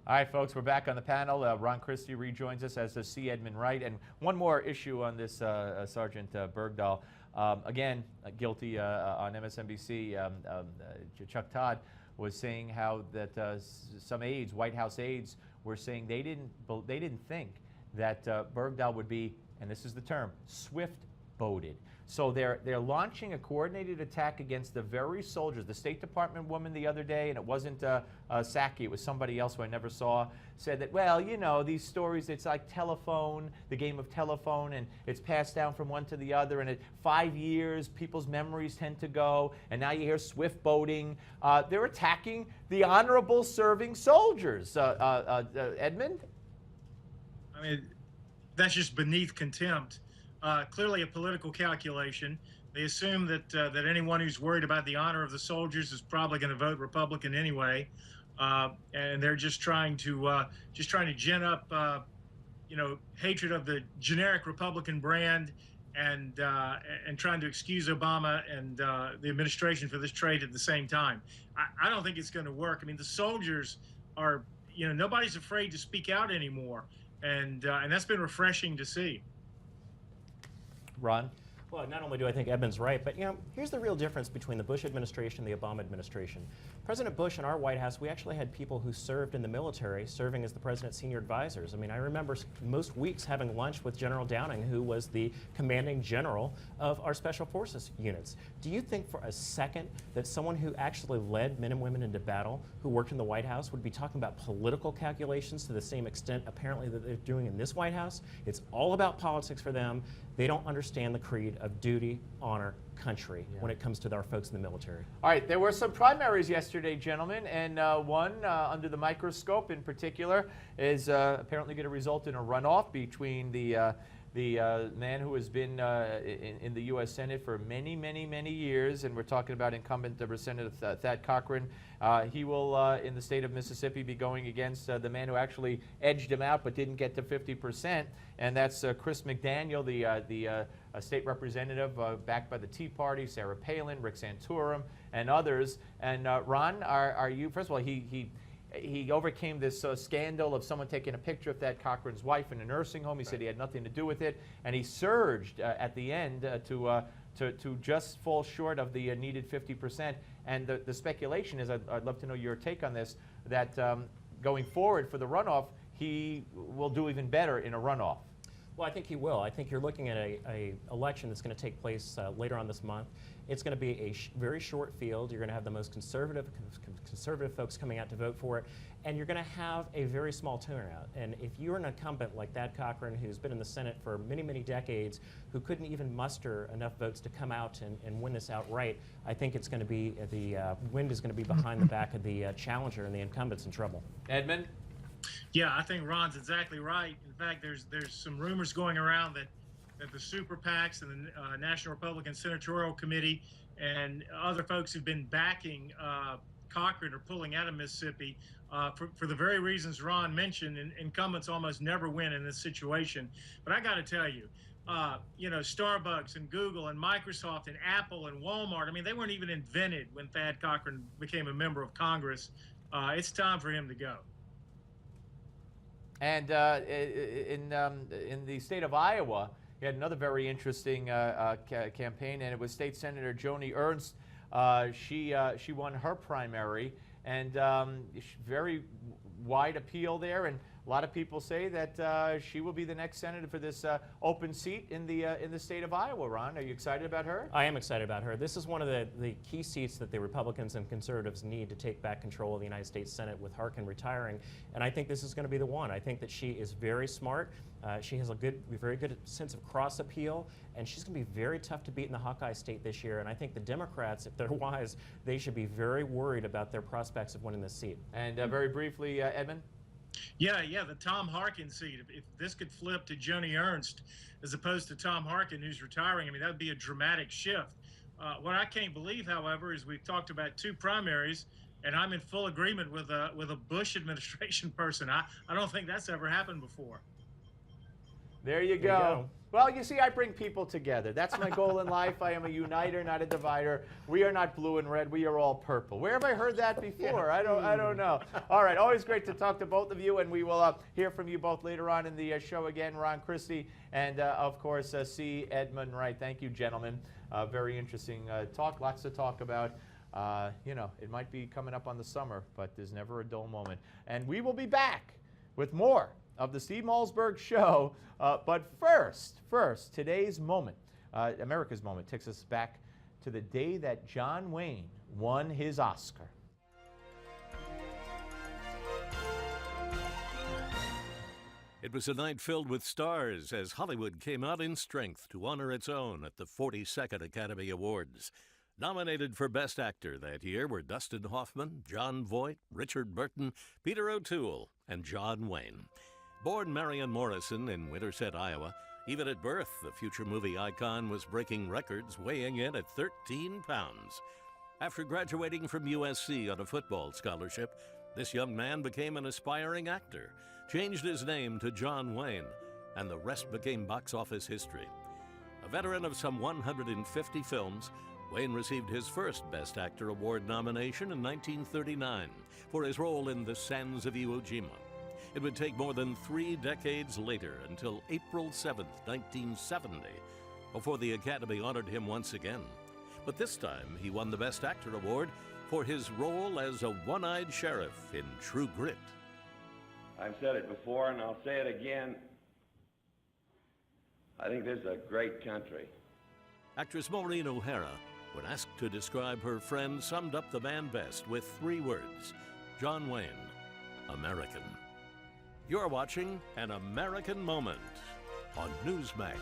All right, folks, we're back on the panel. Ron Christie rejoins us, as does C. Edmund Wright. And one more issue on this Sergeant Bergdahl. Again, guilty on MSNBC. Chuck Todd was saying how that some aides, White House aides, were saying they didn't think that Bergdahl would be, and this is the term, swift-boated. So they're launching a coordinated attack against the very soldiers. The State Department woman the other day, and it wasn't Psaki, it was somebody else who I never saw, said that, well, you know, these stories, it's like telephone, the game of telephone, and it's passed down from one to the other, and at 5 years, people's memories tend to go, and now you hear swift boating. They're attacking the honorable serving soldiers. Edmund? I mean, that's just beneath contempt. Clearly a political calculation. They assume that anyone who's worried about the honor of the soldiers is probably going to vote Republican anyway, and they're just trying to gin up, hatred of the generic Republican brand, and trying to excuse Obama and the administration for this trade at the same time. I don't think it's going to work. I mean, the soldiers are, nobody's afraid to speak out anymore, and that's been refreshing to see. Ron? Well, not only do I think Edmund's right, but here's the real difference between the Bush administration and the Obama administration. President Bush in our White House, we actually had people who served in the military serving as the president's senior advisors. I mean, I remember most weeks having lunch with General Downing, who was the commanding general of our special forces units. Do you think for a second that someone who actually led men and women into battle, who worked in the White House, would be talking about political calculations to the same extent apparently that they're doing in this White House? It's all about politics for them. They don't understand the creed of duty, honor, country when it comes to our folks in the military. All right, there were some primaries yesterday, gentlemen, and one under the microscope in particular is apparently going to result in a runoff between the man who has been in the U.S. Senate for many, many, many years, and we're talking about incumbent Representative Thad Cochran. He will, in the state of Mississippi, be going against the man who actually edged him out but didn't get to 50%, and that's Chris McDaniel, the state representative backed by the Tea Party, Sarah Palin, Rick Santorum, and others. And Ron, are you, first of all, he overcame this scandal of someone taking a picture of Thad Cochran's wife in a nursing home. He said he had nothing to do with it, and he surged at the end to just fall short of the needed 50%. And the speculation is, I'd love to know your take on this, that going forward for the runoff, he will do even better in a runoff. Well, I think he will. I think you're looking at a election that's going to take place later on this month. It's going to be a very short field. You're going to have the most conservative folks coming out to vote for it, and you're going to have a very small turnout. And if you're an incumbent like Thad Cochran, who's been in the Senate for many, many decades, who couldn't even muster enough votes to come out and win this outright, I think it's going to be, the wind is going to be behind the back of the challenger, and the incumbent's in trouble. Edmund? Yeah, I think Ron's exactly right. In fact, there's some rumors going around that the super PACs and the National Republican Senatorial Committee and other folks who've been backing Cochran are pulling out of Mississippi for the very reasons Ron mentioned. And incumbents almost never win in this situation. But I got to tell you, Starbucks and Google and Microsoft and Apple and Walmart, I mean, they weren't even invented when Thad Cochran became a member of Congress. It's time for him to go. And in the state of Iowa, he had another very interesting campaign, and it was State Senator Joni Ernst. She won her primary, and very wide appeal there. And a lot of people say that she will be the next senator for this open seat in the state of Iowa. Ron, are you excited about her? I am excited about her. This is one of the key seats that the Republicans and conservatives need to take back control of the United States Senate with Harkin retiring, and I think this is going to be the one. I think that she is very smart. She has a very good sense of cross appeal, and she's going to be very tough to beat in the Hawkeye state this year. And I think the Democrats, if they're wise, they should be very worried about their prospects of winning this seat. And very briefly, Edmund? Yeah, the Tom Harkin seat. If this could flip to Joni Ernst as opposed to Tom Harkin, who's retiring, I mean, that would be a dramatic shift. What I can't believe, however, is we've talked about 2 primaries, and I'm in full agreement with a Bush administration person. I don't think that's ever happened before. There you There go. you go. Well, you see, I bring people together. That's my goal in life. I am a uniter, not a divider. We are not blue and red. We are all purple. Where have I heard that before? I don't know. All right, always great to talk to both of you, and we will hear from you both later on in the show again. Ron Christie and, of course, C. Edmund Wright. Thank you, gentlemen. Very interesting talk. Lots to talk about. You know, it might be coming up on the summer, but there's never a dull moment. And we will be back with more of the Steve Malzberg Show. But first, today's moment, America's moment, takes us back to the day that John Wayne won his Oscar. It was a night filled with stars as Hollywood came out in strength to honor its own at the 42nd Academy Awards. Nominated for Best Actor that year were Dustin Hoffman, Jon Voight, Richard Burton, Peter O'Toole, and John Wayne. Born Marion Morrison in Winterset, Iowa, even at birth, the future movie icon was breaking records, weighing in at 13 pounds. After graduating from USC on a football scholarship, this young man became an aspiring actor, changed his name to John Wayne, and the rest became box office history. A veteran of some 150 films, Wayne received his first Best Actor Award nomination in 1939 for his role in The Sands of Iwo Jima. It would take more than 3 decades later, until April 7, 1970, before the Academy honored him once again. But this time, he won the Best Actor Award for his role as a one-eyed sheriff in True Grit. I've said it before, and I'll say it again. I think this is a great country. Actress Maureen O'Hara, when asked to describe her friend, summed up the man best with 3 words: John Wayne, American. You're watching An American Moment on Newsmax.